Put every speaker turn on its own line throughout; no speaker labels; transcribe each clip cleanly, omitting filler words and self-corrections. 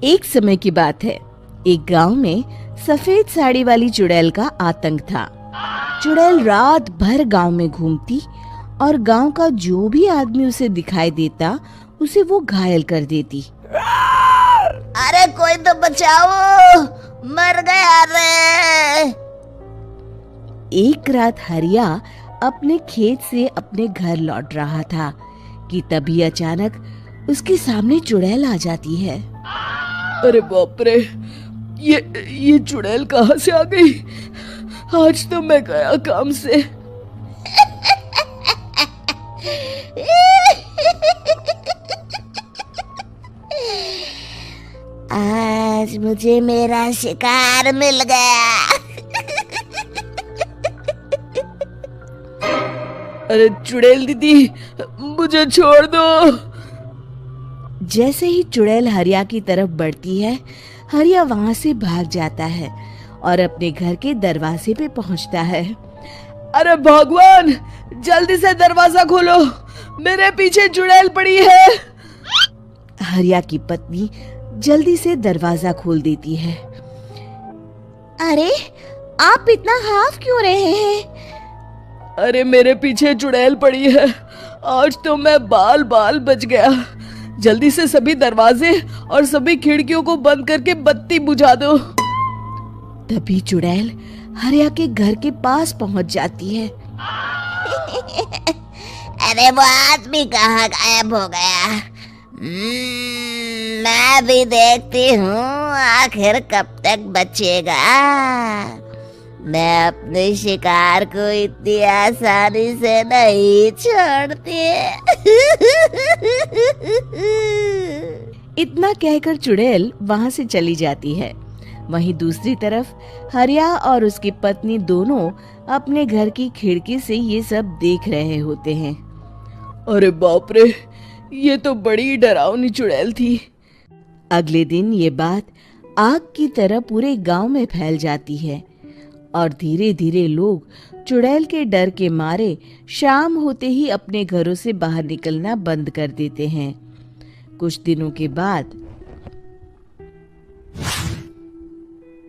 एक समय की बात है। एक गांव में सफेद साड़ी वाली चुड़ैल का आतंक था। चुड़ैल रात भर गांव में घूमती और गांव का जो भी आदमी उसे दिखाई देता उसे वो घायल कर देती।
अरे कोई तो बचाओ, मर गया रे।
एक रात हरिया अपने खेत से अपने घर लौट रहा था कि तभी अचानक उसके सामने चुड़ैल आ जाती है।
अरे बाप रे, ये चुड़ैल कहाँ से आ गई? आज तो मैं गया काम से।
आज मुझे मेरा शिकार मिल गया।
अरे चुड़ैल दीदी, मुझे छोड़ दो।
जैसे ही चुड़ैल हरिया की तरफ बढ़ती है, हरिया वहां से भाग जाता है और अपने घर के दरवाजे पे पहुंचता है।
अरे भगवान, जल्दी से दरवाजा खोलो, मेरे पीछे चुड़ैल पड़ी है।
हरिया की पत्नी जल्दी से दरवाजा खोल देती है।
अरे आप इतना हाफ क्यों रहे हैं?
अरे मेरे पीछे चुड़ैल पड़ी है, आज तो मैं बाल बाल बच गया। जल्दी से सभी दरवाजे और सभी खिड़कियों को बंद करके बत्ती बुझा दो।
तभी चुड़ैल हरिया के घर के पास पहुंच जाती है।
अरे वो आदमी कहाँ गायब हो गया? मैं भी देखती हूँ आखिर कब तक बचेगा। मैं अपने शिकार को इतनी आसानी से नहीं छोड़ती।
इतना कहकर चुड़ैल वहां से चली जाती है। वहीं दूसरी तरफ हरिया और उसकी पत्नी दोनों अपने घर की खिड़की से ये सब देख रहे होते हैं।
अरे बाप रे, ये तो बड़ी डरावनी चुड़ैल थी।
अगले दिन ये बात आग की तरह पूरे गांव में फैल जाती है और धीरे धीरे लोग चुड़ैल के डर के मारे शाम होते ही अपने घरों से बाहर निकलना बंद कर देते हैं। कुछ दिनों के बाद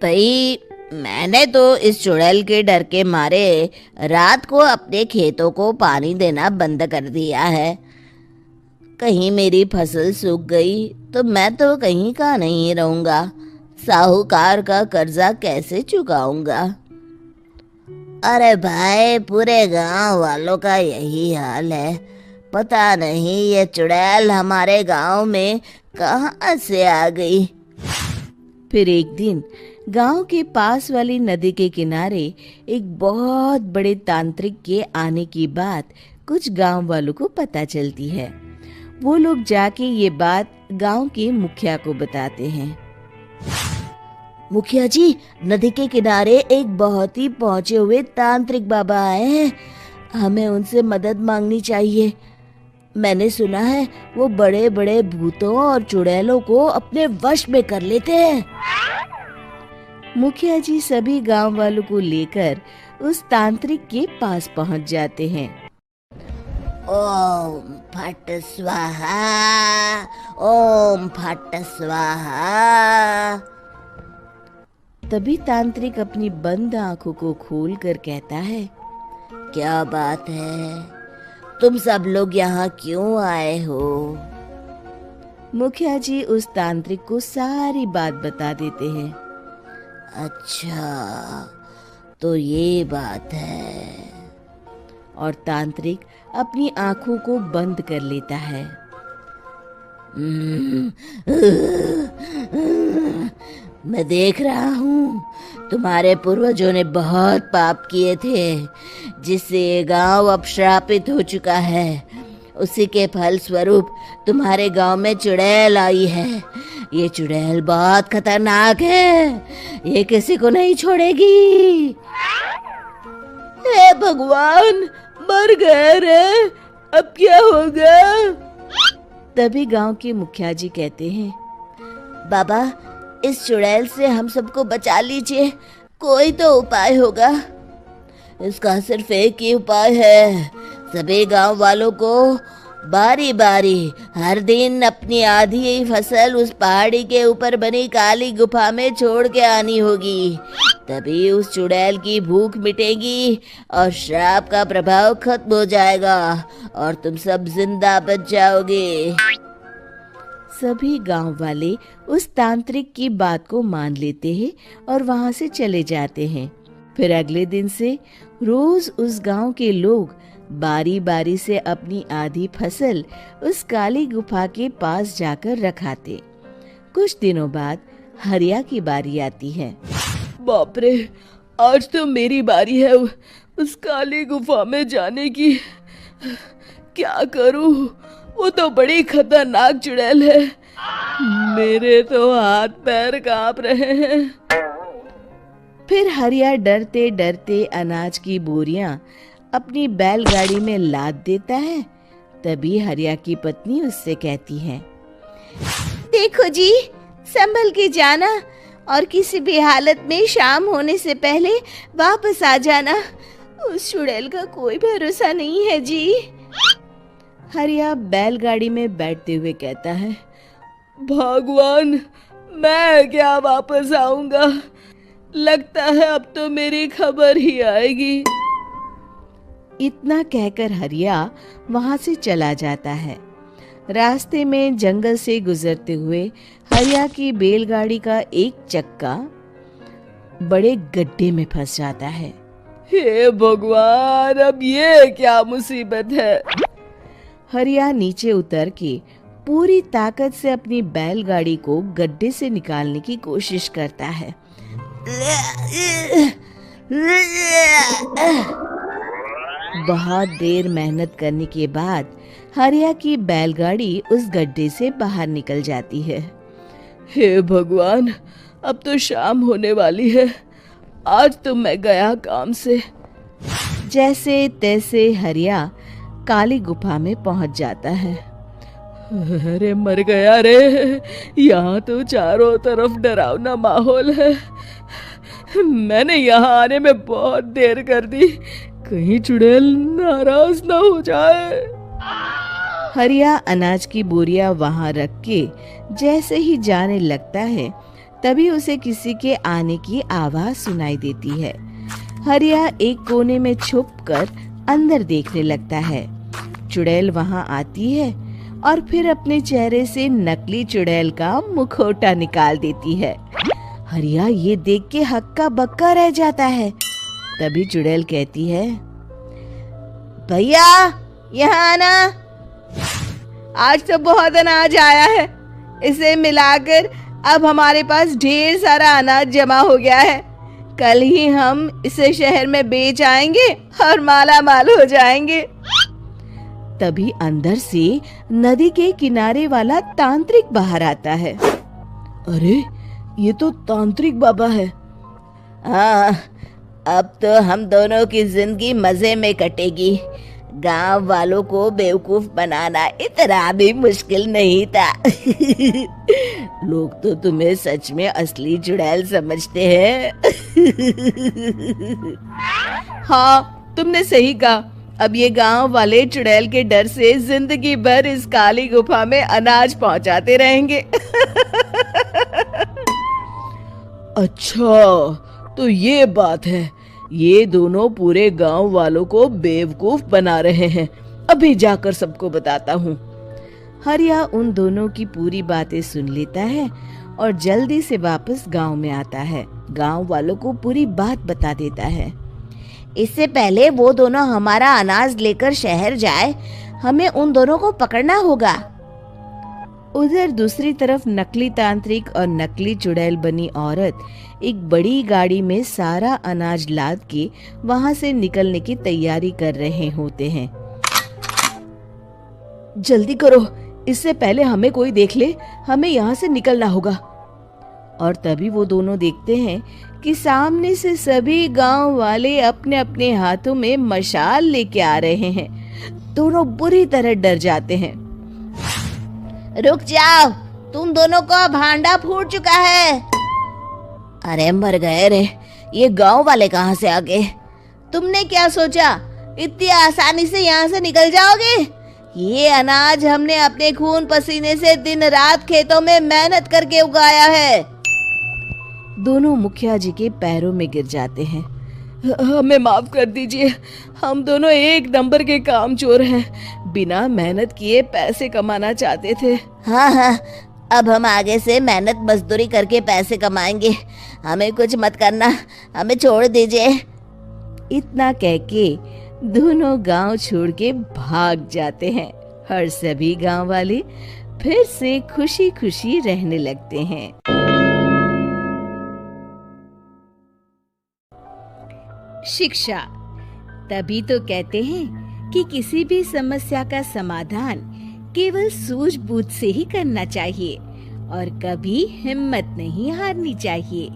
भाई, मैंने तो इस चुड़ैल के डर के मारे रात को अपने खेतों को पानी देना बंद कर दिया है। कहीं मेरी फसल सूख गई तो मैं तो कहीं का नहीं रहूंगा। साहूकार का कर्जा कैसे चुकाऊंगा? अरे भाई, पूरे गांव वालों का यही हाल है। पता नहीं ये चुड़ैल हमारे गांव में कहां से आ गई।
फिर एक दिन गांव के पास वाली नदी के किनारे एक बहुत बड़े तांत्रिक के आने की बात कुछ गांव वालों को पता चलती है। वो लोग जाके ये बात गांव के मुखिया को बताते हैं।
मुखिया जी, नदी के किनारे एक बहुत ही पहुंचे हुए तांत्रिक बाबा आए हैं। हमें उनसे मदद मांगनी चाहिए। मैंने सुना है वो बड़े बड़े भूतों और चुड़ैलों को अपने वश में कर लेते हैं।
मुखिया जी सभी गांव वालों को लेकर उस तांत्रिक के पास पहुंच जाते हैं।
ओम फट स्वाहा, ओम फट स्वाहा।
तभी तांत्रिक अपनी बंद आंखों को खोलकर कहता है,
क्या बात है? तुम सब लोग यहाँ क्यों आए हो?
मुखिया जी उस तांत्रिक को सारी बात बता देते हैं।
अच्छा, तो ये बात है।
और तांत्रिक अपनी आंखों को बंद कर लेता है।
मैं देख रहा हूँ तुम्हारे पूर्वजों ने बहुत पाप किए थे, जिससे ये गांव अब श्रापित हो चुका है। उसी के फल स्वरूप तुम्हारे गांव में चुड़ैल आई है। ये चुड़ैल बहुत खतरनाक है, ये किसी को नहीं छोड़ेगी।
हे भगवान, मर गए रे, अब क्या होगा?
तभी गांव के मुखिया जी कहते हैं,
बाबा, इस चुड़ैल से हम सबको बचा लीजिए। कोई तो उपाय होगा। इसका सिर्फ एक ही उपाय है। सभी गांव वालों को बारी बारी हर दिन अपनी आधी फसल उस पहाड़ी के ऊपर बनी काली गुफा में छोड़ के आनी होगी, तभी उस चुड़ैल की भूख मिटेगी और श्राप का प्रभाव खत्म हो जाएगा और तुम सब जिंदा बच जाओगे।
सभी गांव वाले उस तांत्रिक की बात को मान लेते हैं और वहां से चले जाते हैं। फिर अगले दिन से रोज उस गांव के लोग बारी बारी से अपनी आधी फसल उस काली गुफा के पास जाकर रखाते। कुछ दिनों बाद हरिया की बारी आती है।
बाप रे, आज तो मेरी बारी है उस काली गुफा में जाने की। क्या करूं, वो तो बड़ी खतरनाक चुड़ैल है। मेरे तो हाथ पैर कांप रहे हैं।
फिर हरिया डरते डरते अनाज की बोरियां अपनी बैलगाड़ी में लाद देता है। तभी हरिया की पत्नी उससे कहती है,
देखो जी, संभल के जाना और किसी भी हालत में शाम होने से पहले वापस आ जाना। उस चुड़ैल का कोई भरोसा नहीं है जी।
हरिया बैलगाड़ी में बैठते हुए कहता है,
भगवान, मैं क्या वापस आऊंगा? लगता है अब तो मेरी खबर ही आएगी।
इतना कहकर हरिया वहां से चला जाता है। रास्ते में जंगल से गुजरते हुए हरिया की बैलगाड़ी का एक चक्का बड़े गड्ढे में फंस जाता है।
हे भगवान, अब ये क्या मुसीबत है?
हरिया नीचे उतर के पूरी ताकत से अपनी बैलगाड़ी को गड्ढे से निकालने की कोशिश करता है। बहुत देर मेहनत करने के बाद हरिया की बैलगाड़ी उस गड्ढे से बाहर निकल जाती है।
हे भगवान, अब तो शाम होने वाली है। आज तो मैं गया काम से।
जैसे तैसे हरिया काली गुफा में पहुंच जाता है।
अरे मर गया रे, यहाँ तो चारों तरफ डरावना माहौल है। मैंने यहाँ आने में बहुत देर कर दी, कहीं चुड़ैल नाराज ना हो जाए।
हरिया अनाज की बोरियां वहां रख के जैसे ही जाने लगता है, तभी उसे किसी के आने की आवाज सुनाई देती है। हरिया एक कोने में छुपकर अंदर देखने लगता है। चुड़ैल वहां आती है और फिर अपने चेहरे से नकली चुड़ैल का मुखौटा निकाल देती है। हरिया ये देख के हक्का बक्का रह जाता है। तभी चुड़ैल कहती है,
भैया यहाँ आना।
आज तो बहुत अनाज आया है, इसे मिलाकर अब हमारे पास ढेर सारा अनाज जमा हो गया है। कल ही हम इसे शहर में बेच आएंगे और माला माल हो जाएंगे।
तभी अंदर से नदी के किनारे वाला तांत्रिक बाहर आता है।
अरे, ये तो तांत्रिक बाबा है।
हाँ, अब तो हम दोनों की जिंदगी मजे में कटेगी। गांव वालों को बेवकूफ बनाना इतना भी मुश्किल नहीं था। लोग तो तुम्हें सच में असली चुड़ैल समझते हैं।
हाँ, तुमने सही कहा। अब ये गांव वाले चुड़ैल के डर से जिंदगी भर इस काली गुफा में अनाज पहुंचाते रहेंगे। अच्छा, तो ये बात है। ये दोनों पूरे गांव वालों को बेवकूफ बना रहे हैं। अभी जाकर सबको बताता हूँ।
हरिया उन दोनों की पूरी बातें सुन लेता है और जल्दी से वापस गांव में आता है। गांव वालों को पूरी बात बता देता है।
इससे पहले वो दोनों हमारा अनाज लेकर शहर जाए, हमें उन दोनों को पकड़ना होगा।
उधर दूसरी तरफ नकली तांत्रिक और नकली चुड़ैल बनी औरत एक बड़ी गाड़ी में सारा अनाज लाद के वहां से निकलने की तैयारी कर रहे होते हैं।
जल्दी करो, इससे पहले हमें कोई देख ले। हमें यहाँ से निकलना होगा।
और तभी वो दोनों देखते हैं कि सामने से सभी गांव वाले अपने अपने हाथों में मशाल लेके आ रहे हैं। दोनों बुरी तरह डर जाते हैं।
रुक जाओ, तुम दोनों का भांडा फूट चुका है। अरे मर गए रे, ये गांव वाले कहाँ से आ गए? तुमने क्या सोचा इतनी आसानी से यहाँ से निकल जाओगे? ये अनाज हमने अपने खून पसीने से दिन रात खेतों में मेहनत करके उगाया है।
दोनों मुखिया जी के पैरों में गिर जाते हैं।
हमें माफ कर दीजिए, हम दोनों एक नंबर के कामचोर हैं, बिना मेहनत किए पैसे कमाना चाहते थे।
हाँ हाँ, अब हम आगे से मेहनत मजदूरी करके पैसे कमाएंगे, हमें कुछ मत करना, हमें छोड़ दीजिए।
इतना कह के दोनों गांव छोड़ के भाग जाते हैं और सभी गांव वाले फिर से खुशी खुशी रहने लगते हैं। शिक्षा, तभी तो कहते हैं कि किसी भी समस्या का समाधान केवल सूझबूझ से ही करना चाहिए और कभी हिम्मत नहीं हारनी चाहिए।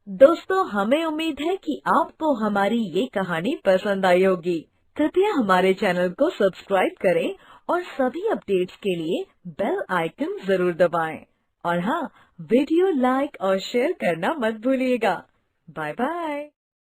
दोस्तों, हमें उम्मीद है कि आपको हमारी ये कहानी पसंद आई होगी। कृपया हमारे चैनल को सब्सक्राइब करें और सभी अपडेट्स के लिए बेल आइकन जरूर दबाएं। और हाँ, वीडियो लाइक और शेयर करना मत भूलिएगा। Bye bye.